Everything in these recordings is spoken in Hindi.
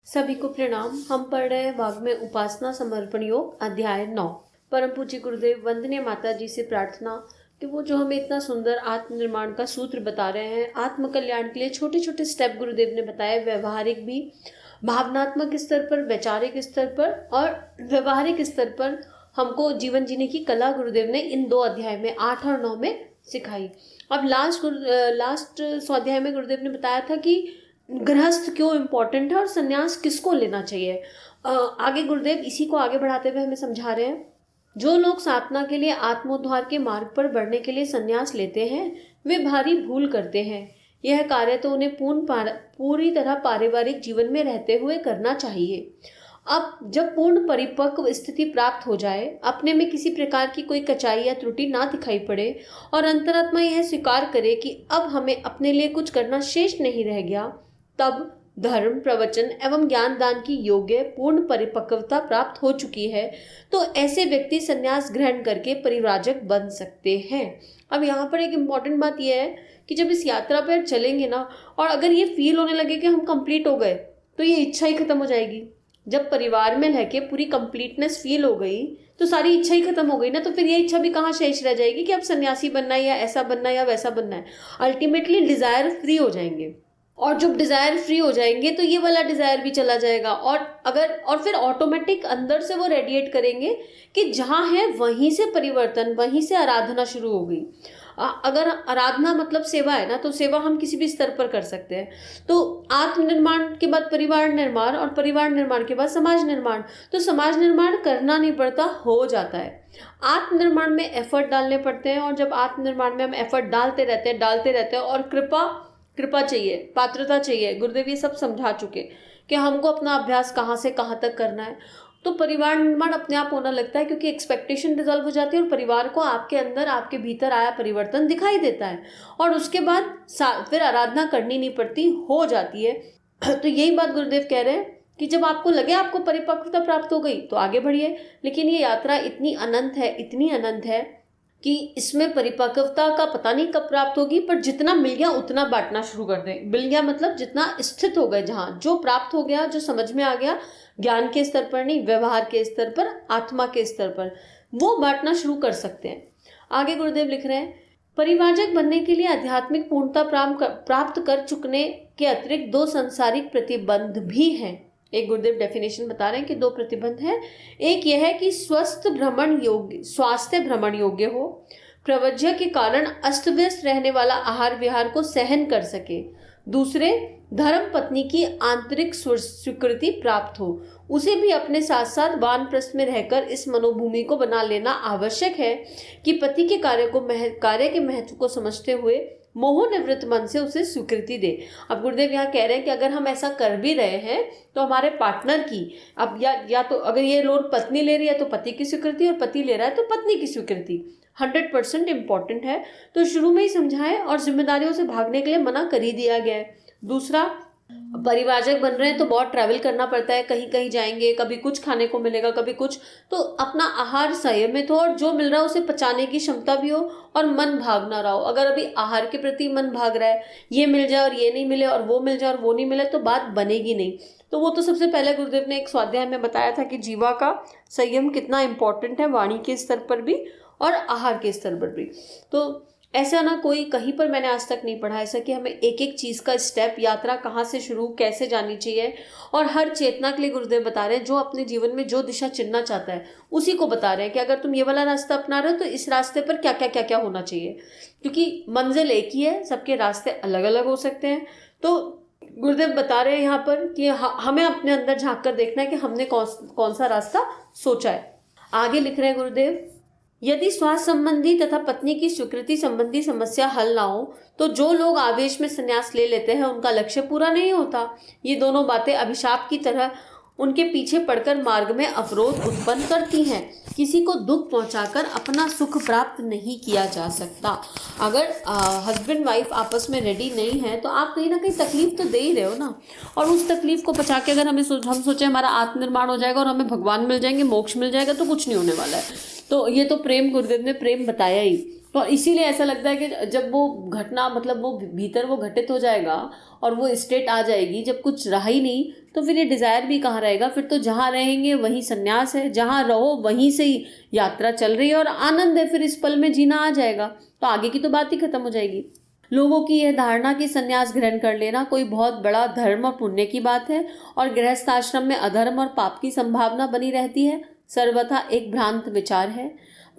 सभी को प्रणाम। हम पढ़ रहे हैं भाग में उपासना समर्पण योग अध्याय 9। परम पूज्य गुरुदेव वंदनीय माता जी से प्रार्थना कि वो जो हमें इतना सुंदर आत्मनिर्माण का सूत्र बता रहे हैं, आत्म कल्याण के लिए छोटे छोटे स्टेप गुरुदेव ने बताए, व्यवहारिक भी, भावनात्मक स्तर पर, वैचारिक स्तर पर और व्यवहारिक स्तर पर हमको जीवन जीने की कला गुरुदेव ने इन 2 अध्याय में 8 और 9 में सिखाई। अब लास्ट स्वाध्याय में गुरुदेव ने बताया था कि गृहस्थ क्यों इम्पोर्टेंट है और संन्यास किसको लेना चाहिए। आगे गुरुदेव इसी को आगे बढ़ाते हुए हमें समझा रहे हैं, जो लोग साधना के लिए आत्मोद्धार के मार्ग पर बढ़ने के लिए संन्यास लेते हैं वे भारी भूल करते हैं। यह कार्य तो उन्हें पूरी तरह पारिवारिक जीवन में रहते हुए करना चाहिए। अब जब पूर्ण परिपक्व स्थिति प्राप्त हो जाए, अपने में किसी प्रकार की कोई कचाई या त्रुटि ना दिखाई पड़े और अंतरात्मा यह स्वीकार करे कि अब हमें अपने लिए कुछ करना शेष नहीं रह गया, तब धर्म, प्रवचन एवं ज्ञान दान की योग्य पूर्ण परिपक्वता प्राप्त हो चुकी है, तो ऐसे व्यक्ति संन्यास ग्रहण करके परिव्राजक बन सकते हैं। अब यहाँ पर एक इम्पॉर्टेंट बात यह है कि जब इस यात्रा पर चलेंगे ना, और अगर ये फील होने लगे कि हम कंप्लीट हो गए, तो ये इच्छा ही खत्म हो जाएगी। जब परिवार में रह के पूरी कंप्लीटनेस फील हो गई तो सारी इच्छा ही खत्म हो गई ना, तो फिर ये इच्छा भी कहाँ शेष रह जाएगी कि अब सन्यासी बनना है या ऐसा बनना है या वैसा बनना है। अल्टीमेटली डिजायर फ्री हो जाएंगे, और जब डिजायर फ्री हो जाएंगे तो ये वाला डिजायर भी चला जाएगा, और फिर ऑटोमेटिक अंदर से वो रेडिएट करेंगे कि जहाँ है वहीं से परिवर्तन, वहीं से आराधना शुरू हो गई। अगर आराधना मतलब सेवा है ना, तो सेवा हम किसी भी स्तर पर कर सकते हैं। तो आत्मनिर्माण के बाद परिवार निर्माण, और परिवार निर्माण के बाद समाज निर्माण। तो समाज निर्माण करना नहीं पड़ता, हो जाता है। आत्मनिर्माण में एफर्ट डालने पड़ते हैं, और जब आत्मनिर्माण में हम एफर्ट डालते रहते हैं और कृपा चाहिए, पात्रता चाहिए। गुरुदेव ये सब समझा चुके कि हमको अपना अभ्यास कहाँ से कहाँ तक करना है, तो परिवार निर्माण अपने आप होना लगता है, क्योंकि एक्सपेक्टेशन डिजॉल्व हो जाती है और परिवार को आपके अंदर, आपके भीतर आया परिवर्तन दिखाई देता है, और उसके बाद फिर आराधना करनी नहीं पड़ती, हो जाती है। तो यही बात गुरुदेव कह रहे हैं कि जब आपको लगे आपको परिपक्वता प्राप्त हो गई तो आगे बढ़िए, लेकिन ये यात्रा इतनी अनंत है कि इसमें परिपक्वता का पता नहीं कब प्राप्त होगी, पर जितना मिल गया उतना बांटना शुरू कर दें। मिल गया मतलब जितना स्थित हो गए, जहाँ जो प्राप्त हो गया, जो समझ में आ गया, ज्ञान के स्तर पर नहीं, व्यवहार के स्तर पर, आत्मा के स्तर पर, वो बांटना शुरू कर सकते हैं। आगे गुरुदेव लिख रहे हैं, परिवारजक बनने के लिए आध्यात्मिक पूर्णता प्राप्त कर चुकने के अतिरिक्त 2 सांसारिक प्रतिबंध भी हैं। एक गुरुदेव डेफिनेशन बता रहे हैं कि 2 प्रतिबंध हैं। एक यह है कि स्वास्थ्य भ्रमण योग्य हो, प्रवज्य के कारण अस्त व्यस्त रहने वाला आहार विहार को सहन कर सके। दूसरे, धर्म पत्नी की आंतरिक स्वीकृति प्राप्त हो। उसे भी अपने साथ साथ वानप्रस्थ में रहकर इस मनोभूमि को बना लेना आवश्यक है कि पति के कार्य के महत्व को समझते हुए मोह निवृत्त मन से उसे स्वीकृति दे। अब गुरुदेव यहाँ कह रहे हैं कि अगर हम ऐसा कर भी रहे हैं तो हमारे पार्टनर की, अब या तो अगर ये लोड पत्नी ले रही है तो पति की स्वीकृति, और पति ले रहा है तो पत्नी की स्वीकृति 100% इम्पॉर्टेंट है। तो शुरू में ही समझाएं, और जिम्मेदारियों से भागने के लिए मना कर ही दिया गया है। दूसरा, परिवारजक बन रहे हैं तो बहुत ट्रैवल करना पड़ता है, कहीं कहीं जाएंगे, कभी कुछ खाने को मिलेगा, कभी कुछ, तो अपना आहार संयमित हो, और जो मिल रहा है उसे पचाने की क्षमता भी हो, और मन भाग ना रहा हो। अगर अभी आहार के प्रति मन भाग रहा है, ये मिल जाए और ये नहीं मिले, और वो मिल जाए और वो नहीं मिले, तो बात बनेगी नहीं। तो वो तो सबसे पहले गुरुदेव ने एक स्वाध्याय में बताया था कि जीवा का संयम कितना इंपॉर्टेंट है, वाणी के स्तर पर भी और आहार के स्तर पर भी। तो ऐसा ना कोई कहीं पर मैंने आज तक नहीं पढ़ा ऐसा कि हमें एक एक चीज़ का स्टेप, यात्रा कहाँ से शुरू, कैसे जानी चाहिए, और हर चेतना के लिए गुरुदेव बता रहे हैं, जो अपने जीवन में जो दिशा चुनना चाहता है उसी को बता रहे हैं कि अगर तुम ये वाला रास्ता अपना रहे हो तो इस रास्ते पर क्या क्या क्या क्या होना चाहिए, क्योंकि मंजिल एक ही है, सबके रास्ते अलग अलग हो सकते हैं। तो गुरुदेव बता रहे हैं यहाँ पर कि हमें अपने अंदर झाँक कर देखना है कि हमने कौन सा रास्ता सोचा है। आगे लिख रहे हैं गुरुदेव, यदि स्वास्थ्य संबंधी तथा पत्नी की स्वीकृति संबंधी समस्या हल ना हो तो जो लोग आवेश में संन्यास ले लेते हैं उनका लक्ष्य पूरा नहीं होता। ये दोनों बातें अभिशाप की तरह उनके पीछे पड़कर मार्ग में अवरोध उत्पन्न करती हैं। किसी को दुख पहुंचाकर अपना सुख प्राप्त नहीं किया जा सकता। अगर हस्बैंड वाइफ आपस में रेडी नहीं है तो आप कहीं ना कहीं तकलीफ तो दे ही रहे हो ना, और उस तकलीफ को बचा के अगर हम सोचे हमारा आत्मनिर्माण हो जाएगा और हमें भगवान मिल जाएंगे, मोक्ष मिल जाएगा, तो कुछ नहीं होने वाला है। तो ये तो प्रेम, गुरुदेव ने प्रेम बताया ही। तो इसीलिए ऐसा लगता है कि जब वो घटना, मतलब वो भीतर वो घटित हो जाएगा और वो स्टेट आ जाएगी जब कुछ रहा ही नहीं, तो फिर ये डिजायर भी कहाँ रहेगा। फिर तो जहाँ रहेंगे वहीं संन्यास है, जहाँ रहो वहीं से ही यात्रा चल रही है और आनंद है, फिर इस पल में जीना आ जाएगा, तो आगे की तो बात ही खत्म हो जाएगी। लोगों की यह धारणा कि संन्यास ग्रहण कर लेना कोई बहुत बड़ा धर्म और पुण्य की बात है और गृहस्थ आश्रम में अधर्म और पाप की संभावना बनी रहती है, सर्वथा एक भ्रांत विचार है।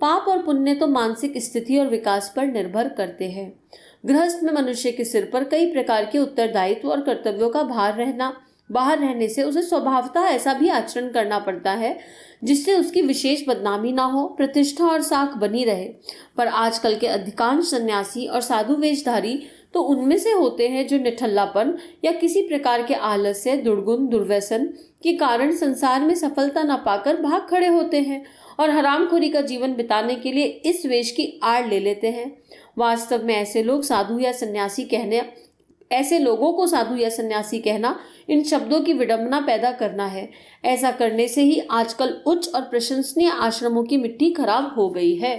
पाप और पुण्य तो मानसिक स्थिति और विकास पर निर्भर करते हैं। गृहस्थ में मनुष्य के सिर पर कई प्रकार के उत्तरदायित्व और कर्तव्यों का बाहर रहने से उसे स्वभावतः ऐसा भी आचरण करना पड़ता है जिससे उसकी विशेष बदनामी ना हो, प्रतिष्ठा और साख बनी रहे। पर आजकल के अधिकांश सन्यासी और साधु वेशधारी तो उनमें से होते हैं जो निठल्लापन या किसी प्रकार के आलस्य, दुर्गुण, दुर्व्यसन के कारण संसार में सफलता न पाकर भाग खड़े होते हैं और हरामखोरी का जीवन बिताने के लिए इस वेश की आड़ ले लेते हैं। वास्तव में ऐसे लोगों को साधु या सन्यासी कहना इन शब्दों की विडंबना पैदा करना है। ऐसा करने से ही आजकल उच्च और प्रशंसनीय आश्रमों की मिट्टी खराब हो गई है।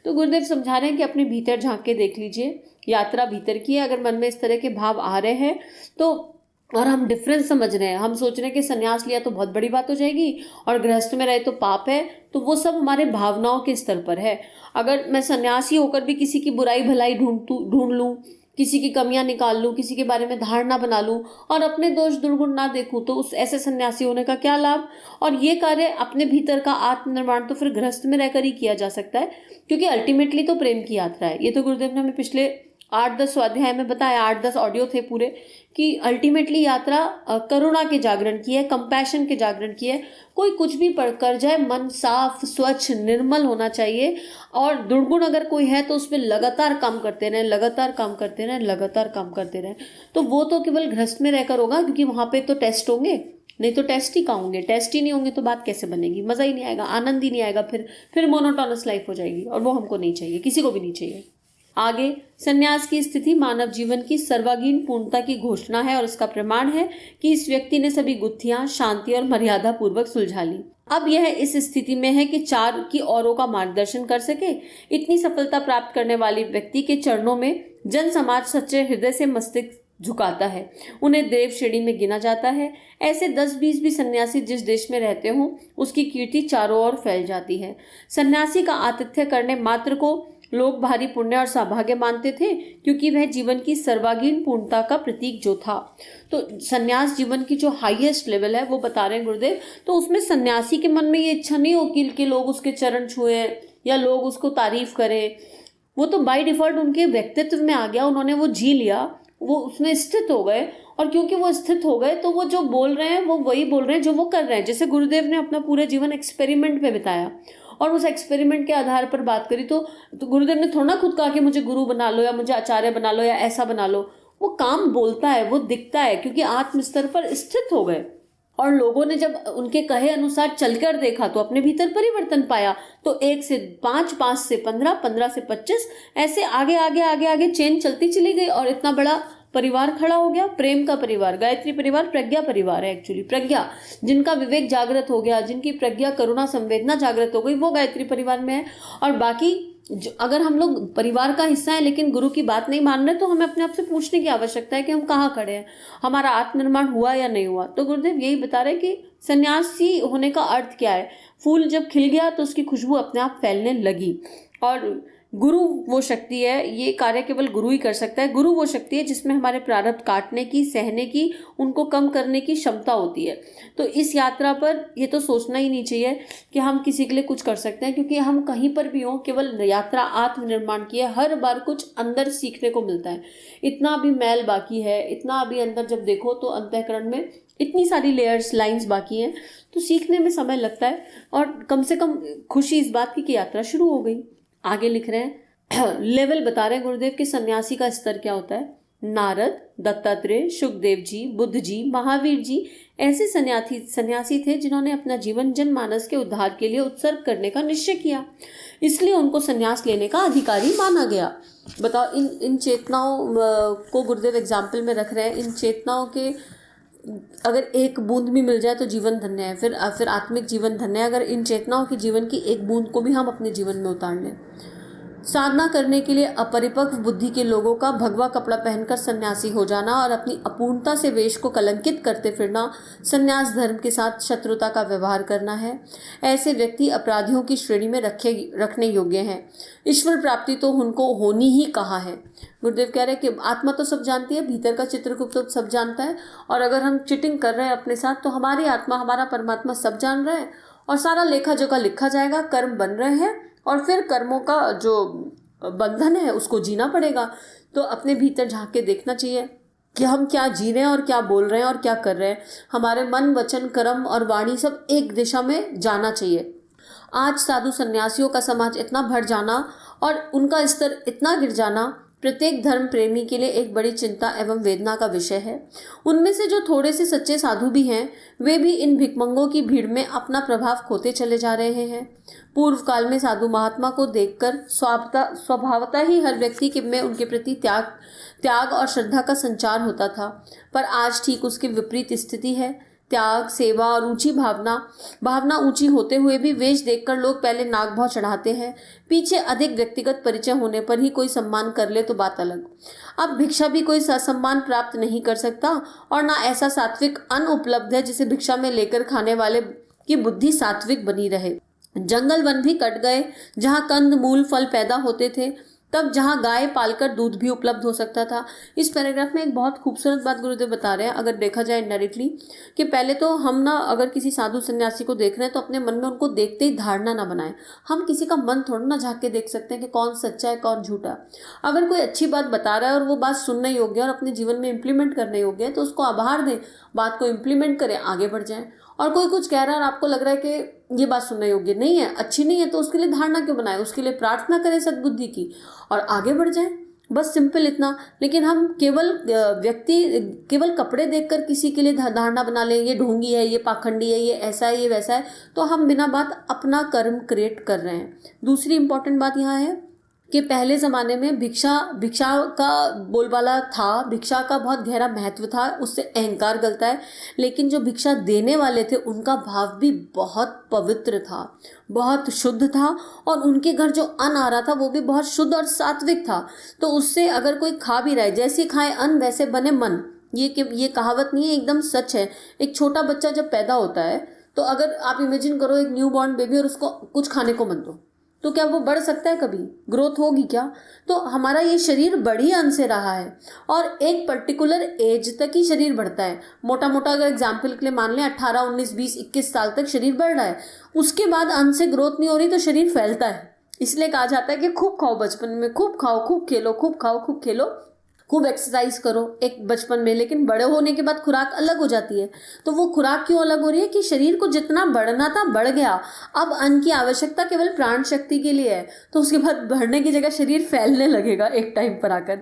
तो गुरुदेव समझा रहे हैं कि अपने भीतर झांक के देख लीजिए, यात्रा भीतर की है। अगर मन में इस तरह के भाव आ रहे हैं तो, और हम डिफरेंस समझ रहे हैं, हम सोच रहे हैं कि संन्यास लिया तो बहुत बड़ी बात हो जाएगी और गृहस्थ में रहे तो पाप है, तो वो सब हमारे भावनाओं के स्तर पर है। अगर मैं सन्यासी होकर भी किसी की बुराई भलाई ढूंढ लूं, किसी की कमियां निकाल लूं, किसी के बारे में धारणा बना लूं और अपने दोष दुर्गुण ना देखूं, तो उस ऐसे सन्यासी होने का क्या लाभ। और ये कार्य अपने भीतर का आत्मनिर्माण तो फिर गृहस्थ में रहकर ही किया जा सकता है, क्योंकि अल्टीमेटली तो प्रेम की यात्रा है। ये तो गुरुदेव ने हमें पिछले 8-10 स्वाध्याय में बताया, 8-10 ऑडियो थे पूरे, कि अल्टीमेटली यात्रा करुणा के जागरण की है, कंपैशन के जागरण की है। कोई कुछ भी पढ़ कर जाए, मन साफ, स्वच्छ, निर्मल होना चाहिए और दुर्गुण अगर कोई है तो उसमें लगातार काम करते रहें, लगातार काम करते रहें, लगातार काम करते रहें। तो वो तो केवल गृहस्थ में रहकर होगा, क्योंकि वहां पे तो टेस्ट होंगे, नहीं तो टेस्ट ही कहाँ होंगे। टेस्ट ही नहीं होंगे तो बात कैसे बनेगी, मजा ही नहीं आएगा, आनंद ही नहीं आएगा, फिर मोनोटोनस लाइफ हो जाएगी और वो हमको नहीं चाहिए, किसी को भी नहीं चाहिए। आगे, संन्यास की स्थिति मानव जीवन की सर्वांगीण पूर्णता की घोषणा है और उसका प्रमाण है कि इस व्यक्ति ने सभी गुत्थियां शांति और मर्यादा पूर्वक सुलझा ली। अब यह इस स्थिति में है कि चार की औरों का मार्गदर्शन कर सके। इतनी सफलता प्राप्त करने वाली व्यक्ति के चरणों में जन समाज सच्चे हृदय से मस्तिष्क झुकाता है, उन्हें देव श्रेणी में गिना जाता है। ऐसे 10-20 भी सन्यासी जिस देश में रहते हों, उसकी कीर्ति चारों ओर फैल जाती है। सन्यासी का आतिथ्य करने मात्र को लोग भारी पुण्य और सौभाग्य मानते थे, क्योंकि वह जीवन की सर्वांगीण पूर्णता का प्रतीक जो था। तो सन्यास जीवन की जो हाईएस्ट लेवल है वो बता रहे हैं गुरुदेव। तो उसमें सन्यासी के मन में ये इच्छा नहीं होगी कि लोग उसके चरण छुएं या लोग उसको तारीफ करें। वो तो बाय डिफॉल्ट उनके व्यक्तित्व में आ गया, उन्होंने वो जी लिया, वो उसमें स्थित हो गए। और क्योंकि वो स्थित हो गए तो वो जो बोल रहे हैं वो वही बोल रहे हैं जो वो कर रहे हैं। जैसे गुरुदेव ने अपना पूरा जीवन एक्सपेरिमेंट पे बिताया और उस एक्सपेरिमेंट के आधार पर बात करी, तो गुरुदेव ने थोड़ा ना खुद कहा कि मुझे गुरु बना लो या मुझे आचार्य बना लो या ऐसा बना लो। वो काम बोलता है, वो दिखता है, क्योंकि आत्म स्तर पर स्थित हो गए और लोगों ने जब उनके कहे अनुसार चलकर देखा तो अपने भीतर परिवर्तन पाया। तो 1 से 5, 5 से 15, 15 से 25, ऐसे आगे आगे आगे आगे चेन चलती चली गई और इतना बड़ा परिवार खड़ा हो गया, प्रेम का परिवार, गायत्री परिवार, प्रज्ञा परिवार है एक्चुअली। प्रज्ञा, जिनका विवेक जागृत हो गया, जिनकी प्रज्ञा करुणा संवेदना जागृत हो गई, वो गायत्री परिवार में है। और बाकी अगर हम लोग परिवार का हिस्सा है लेकिन गुरु की बात नहीं मान रहे, तो हमें अपने आप से पूछने की आवश्यकता है कि हम कहाँ खड़े हैं, हमारा आत्मनिर्माण हुआ या नहीं हुआ। तो गुरुदेव यही बता रहे कि सन्यासी होने का अर्थ क्या है। फूल जब खिल गया तो उसकी खुशबू अपने आप फैलने लगी। और गुरु वो शक्ति है, ये कार्य केवल गुरु ही कर सकता है। गुरु वो शक्ति है जिसमें हमारे प्रारब्ध काटने की, सहने की, उनको कम करने की क्षमता होती है। तो इस यात्रा पर ये तो सोचना ही नहीं चाहिए कि हम किसी के लिए कुछ कर सकते हैं, क्योंकि हम कहीं पर भी हों, केवल यात्रा आत्मनिर्माण की है। हर बार कुछ अंदर सीखने को मिलता है। इतना भी मैल बाकी है, इतना अभी अंदर जब देखो तो अंतःकरण में इतनी सारी लेयर्स, लाइंस बाकी हैं, तो सीखने में समय लगता है। और कम से कम खुशी इस बात की कि यात्रा शुरू हो गई। आगे लिख रहे हैं, लेवल बता रहे हैं गुरुदेव कि सन्यासी का स्तर क्या होता है। नारद, दत्तात्रेय, सुखदेव जी, बुद्ध जी, महावीर जी ऐसे सन्यासी थे जिन्होंने अपना जीवन जनमानस के उद्धार के लिए उत्सर्ग करने का निश्चय किया, इसलिए उनको सन्यास लेने का अधिकारी माना गया। बताओ, इन चेतनाओं को गुरुदेव एग्जाम्पल में रख रहे हैं। इन चेतनाओं के अगर एक बूंद भी मिल जाए तो जीवन धन्य है, फिर आत्मिक जीवन धन्य है अगर इन चेतनाओं की जीवन की एक बूंद को भी हम अपने जीवन में उतार लें। साधना करने के लिए अपरिपक्व बुद्धि के लोगों का भगवा कपड़ा पहनकर सन्यासी हो जाना और अपनी अपूर्णता से वेश को कलंकित करते फिरना सन्यास धर्म के साथ शत्रुता का व्यवहार करना है। ऐसे व्यक्ति अपराधियों की श्रेणी में रखने योग्य हैं। ईश्वर प्राप्ति तो उनको होनी ही कहाँ है। गुरुदेव कह रहे हैं कि आत्मा तो सब जानती है, भीतर का चित्रगुप्त तो सब जानता है, और अगर हम चिटिंग कर रहे हैं अपने साथ तो हमारी आत्मा, हमारा परमात्मा सब जान रहा है और सारा लेखा जोखा लिखा जाएगा। कर्म बन रहे हैं और फिर कर्मों का जो बंधन है उसको जीना पड़ेगा। तो अपने भीतर झांक के देखना चाहिए कि हम क्या जी रहे हैं और क्या बोल रहे हैं और क्या कर रहे हैं। हमारे मन, वचन, कर्म और वाणी सब एक दिशा में जाना चाहिए। आज साधु सन्यासियों का समाज इतना बढ़ जाना और उनका स्तर इतना गिर जाना प्रत्येक धर्म प्रेमी के लिए एक बड़ी चिंता एवं वेदना का विषय है। उनमें से जो थोड़े से सच्चे साधु भी हैं, वे भी इन भिखमंगों की भीड़ में अपना प्रभाव खोते चले जा रहे हैं। पूर्व काल में साधु महात्मा को देखकर स्वभावतः ही हर व्यक्ति में उनके प्रति त्याग और श्रद्धा का संचार होता था, पर आज ठीक उसकी विपरीत स्थिति है। त्याग, सेवा और ऊंची भावना ऊंची होते हुए भी वेश देखकर लोग पहले नागभाव चढ़ाते हैं, पीछे अधिक व्यक्तिगत परिचय होने पर ही कोई सम्मान कर ले तो बात अलग। अब भिक्षा भी कोई सम्मान प्राप्त नहीं कर सकता और ना ऐसा सात्विक अन्न उपलब्ध है जिसे भिक्षा में लेकर खाने वाले की बुद्धि सात्विक बनी रहे। जंगल वन भी कट गए जहाँ कंद मूल फल पैदा होते थे, तब जहाँ गाय पालकर दूध भी उपलब्ध हो सकता था। इस पैराग्राफ में एक बहुत खूबसूरत बात गुरुदेव बता रहे हैं, अगर देखा जाए इनडायरेक्टली, कि पहले तो हम ना अगर किसी साधु सन्यासी को देख रहे हैं तो अपने मन में उनको देखते ही धारणा ना बनाएं। हम किसी का मन थोड़ा ना झांक के देख सकते हैं कि कौन सच्चा है कौन झूठा। अगर कोई अच्छी बात बता रहा है और वो बात सुनने योग्य है और अपने जीवन में इम्प्लीमेंट करने योग्य है तो उसको आभार दें, बात को इम्प्लीमेंट करें, आगे बढ़ जाएं। और कोई कुछ कह रहा है और आपको लग रहा है कि ये बात सुनने योग्य नहीं है, अच्छी नहीं है, तो उसके लिए धारणा क्यों बनाए, उसके लिए प्रार्थना करें सद्बुद्धि की और आगे बढ़ जाएं। बस सिंपल इतना। लेकिन हम केवल कपड़े देखकर किसी के लिए धारणा बना लें, ये ढोंगी है, ये पाखंडी है, ये ऐसा है, ये वैसा है, तो हम बिना बात अपना कर्म क्रिएट कर रहे हैं। दूसरी इंपॉर्टेंट बात यहाँ है कि पहले ज़माने में भिक्षा का बोलबाला था, भिक्षा का बहुत गहरा महत्व था, उससे अहंकार गलता है। लेकिन जो भिक्षा देने वाले थे उनका भाव भी बहुत पवित्र था, बहुत शुद्ध था, और उनके घर जो अन्न आ रहा था वो भी बहुत शुद्ध और सात्विक था। तो उससे अगर कोई खा भी रहा है, जैसे खाए अन्न वैसे बने मन, ये कहावत नहीं है, एकदम सच है। एक छोटा बच्चा जब पैदा होता है तो अगर आप इमेजिन करो एक न्यू बॉर्न बेबी और उसको कुछ खाने को मन दो, तो क्या वो बढ़ सकता है? कभी ग्रोथ होगी क्या? तो हमारा ये शरीर बढ़ी अन्न से रहा है और एक पर्टिकुलर एज तक ही शरीर बढ़ता है। मोटा मोटा अगर एग्जाम्पल के लिए मान लें 18, 19, 20, 21 साल तक शरीर बढ़ रहा है, उसके बाद अन्न से ग्रोथ नहीं हो रही तो शरीर फैलता है। इसलिए कहा जाता है कि खूब खाओ बचपन में, खूब खाओ, खूब खेलो, खूब खाओ, खूब खेलो, खूब एक्सरसाइज करो एक बचपन में, लेकिन बड़े होने के बाद खुराक अलग हो जाती है। तो वो खुराक क्यों अलग हो रही है कि शरीर को जितना बढ़ना था बढ़ गया, अब अन्न की आवश्यकता केवल प्राण शक्ति के लिए है, तो उसके बाद बढ़ने की जगह शरीर फैलने लगेगा एक टाइम पर आकर।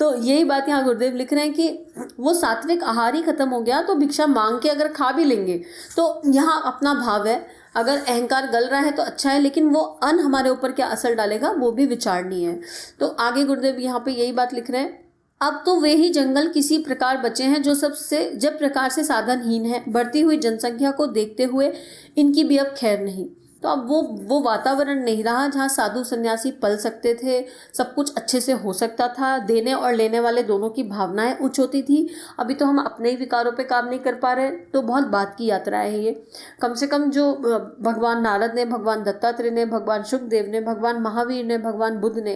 तो यही बात यहाँ गुरुदेव लिख रहे हैं कि वो सात्विक आहार ही खत्म हो गया, तो भिक्षा मांग के अगर खा भी लेंगे तो यहाँ अपना भाव है। अगर अहंकार गल रहा है तो अच्छा है, लेकिन वो अन्न हमारे ऊपर क्या असर डालेगा वो भी विचारणीय है। तो आगे गुरुदेव यहाँ पे यही बात लिख रहे हैं, अब तो वे ही जंगल किसी प्रकार बचे हैं जो जब प्रकार से साधनहीन है। बढ़ती हुई जनसंख्या को देखते हुए इनकी भी अब खैर नहीं। तो अब वो वातावरण नहीं रहा जहाँ साधु सन्यासी पल सकते थे, सब कुछ अच्छे से हो सकता था, देने और लेने वाले दोनों की भावनाएं उच्च होती थी। अभी तो हम अपने ही विकारों पे काम नहीं कर पा रहे, तो बहुत बात की यात्रा है ये। कम से कम जो भगवान नारद ने, भगवान दत्तात्रेय ने, भगवान शुकदेव ने, भगवान महावीर ने, भगवान बुद्ध ने,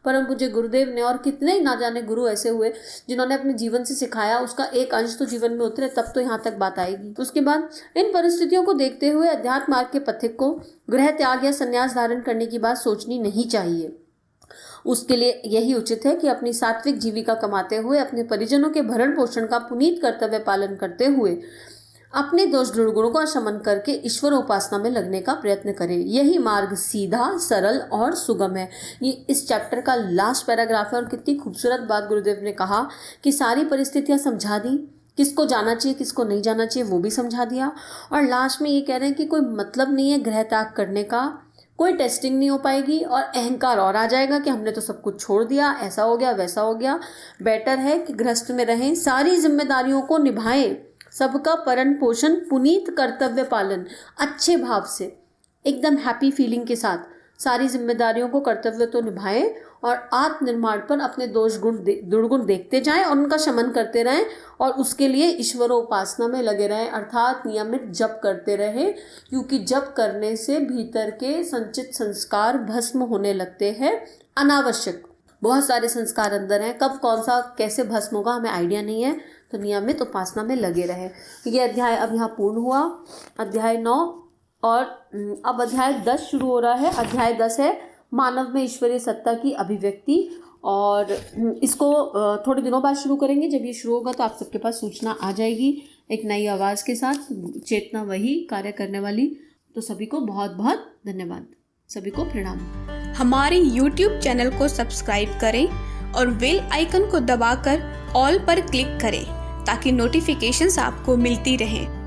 परम पूज्य गुरुदेव ने और कितने ही ना जाने गुरु ऐसे हुए जिन्होंने अपने जीवन से सिखाया, उसका एक अंश तो जीवन में उतरे, तब तो यहाँ तक बात आएगी। तो उसके बाद इन परिस्थितियों को देखते हुए अध्यात्म मार्ग के पथिक को गृह त्याग या संन्यास धारण करने की बात सोचनी नहीं चाहिए। उसके लिए यही उचित है कि अपनी सात्विक जीविका कमाते हुए, अपने परिजनों के भरण पोषण का पुनीत कर्तव्य पालन करते हुए, अपने दोष दुर्गुणों का शमन करके ईश्वर उपासना में लगने का प्रयत्न करें। यही मार्ग सीधा, सरल और सुगम है। ये इस चैप्टर का लास्ट पैराग्राफ है और कितनी खूबसूरत बात गुरुदेव ने कहा कि सारी परिस्थितियां समझा दी, किसको जाना चाहिए किसको नहीं जाना चाहिए वो भी समझा दिया, और लास्ट में ये कह रहे हैं कि कोई मतलब नहीं है गृह त्याग करने का, कोई टेस्टिंग नहीं हो पाएगी और अहंकार और आ जाएगा कि हमने तो सब कुछ छोड़ दिया, ऐसा हो गया वैसा हो गया। बेटर है कि गृहस्थ में रहें, सारी जिम्मेदारियों को निभाएं, सबका भरण पोषण, पुनीत कर्तव्य पालन, अच्छे भाव से, एकदम हैप्पी फीलिंग के साथ सारी जिम्मेदारियों को, कर्तव्य तो निभाएं और आत्मनिर्माण पर अपने दुर्गुण देखते जाएं और उनका शमन करते रहें और उसके लिए ईश्वरोपासना में लगे रहें, अर्थात नियमित जप करते रहें, क्योंकि जप करने से भीतर के संचित संस्कार भस्म होने लगते हैं। अनावश्यक बहुत सारे संस्कार अंदर हैं, कब कौन सा कैसे भस्म होगा हमें आइडिया नहीं है, तो नियमित उपासना में लगे रहे। ये अध्याय अब यहाँ पूर्ण हुआ, अध्याय 9, और अब अध्याय 10 शुरू हो रहा है। अध्याय 10 है मानव में ईश्वरीय सत्ता की अभिव्यक्ति, और इसको थोड़े दिनों बाद शुरू करेंगे। जब ये शुरू होगा तो आप सबके पास सूचना आ जाएगी एक नई आवाज़ के साथ, चेतना वही कार्य करने वाली। तो सभी को बहुत बहुत धन्यवाद, सभी को प्रणाम। हमारे YouTube चैनल को सब्सक्राइब करें और बेल आइकन को दबाकर ऑल पर क्लिक करें ताकि नोटिफिकेशंस आपको मिलती रहें।